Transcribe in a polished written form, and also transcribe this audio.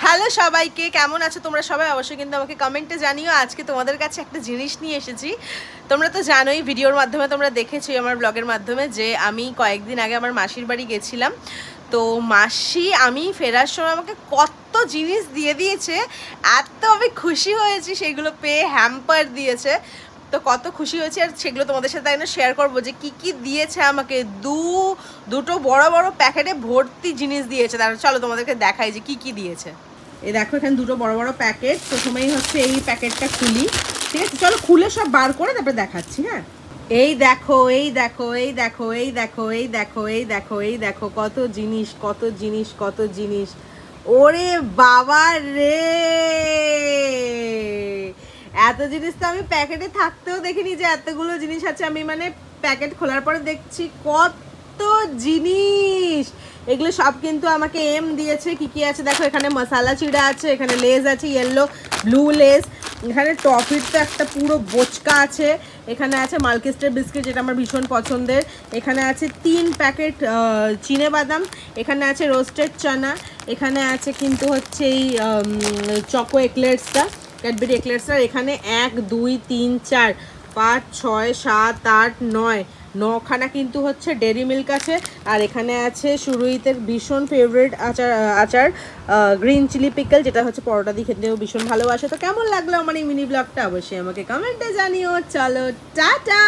Hello সবাইকে, কেমন আছো তোমরা সবাই? অবশ্যই কিন্তু আমাকে কমেন্টে জানিও। আজকে তোমাদের কাছে একটা জিনিস নিয়ে এসেছি। তোমরা তো জানোই, ভিডিওর মাধ্যমে তোমরা দেখেছো, আমার ব্লগের মাধ্যমে, যে আমি কয়েকদিন আগে আমার মাসির বাড়ি গেছিলাম। তো মাসি আমি ফেরার সময় আমাকে কত জিনিস দিয়ে দিয়েছে, এত আমি খুশি হয়েছি সেগুলো পেয়ে। হ্যাম্পার দিয়েছে, তো কত খুশি হয়েছি, আর সেগুলো তোমাদের সাথে একদম শেয়ার করবো যে কি কি দিয়েছে আমাকে। দুটো বড় বড় প্যাকেটে ভর্তি জিনিস দিয়েছে। তারপর চলো তোমাদেরকে দেখাই যে কি কি দিয়েছে। এই দেখো, এখানে দুটো বড় বড় প্যাকেট। প্রথমেই হচ্ছে এই প্যাকেটটা খুলি, ঠিক আছে? চলো খুলে সব বার করে তারপরে দেখাচ্ছি। হ্যাঁ, এই দেখো, এই দেখো, এই দেখো, এই দেখো, এই দেখো, এই দেখো, এই দেখো, কত জিনিস, কত জিনিস, কত জিনিস। ওরে বাবা রে, এত জিনিস তো আমি প্যাকেটে থাকতেও দেখিনি যে এতগুলো জিনিস আছে। আমি মানে প্যাকেট খোলার পরে দেখছি কত জিনিস। এগুলো সব কিন্তু আমাকে এম দিয়েছে। কি কি আছে দেখো, এখানে মশলা চিড়া আছে, এখানে লেজ আছে ইয়েলো ব্লু লেজ, এখানে টফির তো একটা পুরো বোচকা আছে, এখানে আছে মালকিস্টের বিস্কিট যেটা আমার ভীষণ পছন্দের, এখানে আছে 3 প্যাকেট চিনে বাদাম, এখানে আছে রোস্টেড চানা, এখানে আছে কিন্তু হচ্ছে এই চকো এক্লেয়ার্সটা, ক্যাডবেরি এক্লেয়ার্সটা, এখানে 1 2 3 4 5 6 7 8 9 9খানা কিন্তু হচ্ছে ডেরি মিল্ক আছে। আর এখানে আছে সুরুহিতের ভীষণ ফেভারিট আচার গ্রিন চিলি পিকল, যেটা হচ্ছে পরোটা দিয়ে খেতেও ভীষণ ভালোবাসে। তো কেমন লাগলো আমার এই মিনি ব্লগটা অবশ্যই আমাকে কমেন্টে জানিও। চলো টাটা।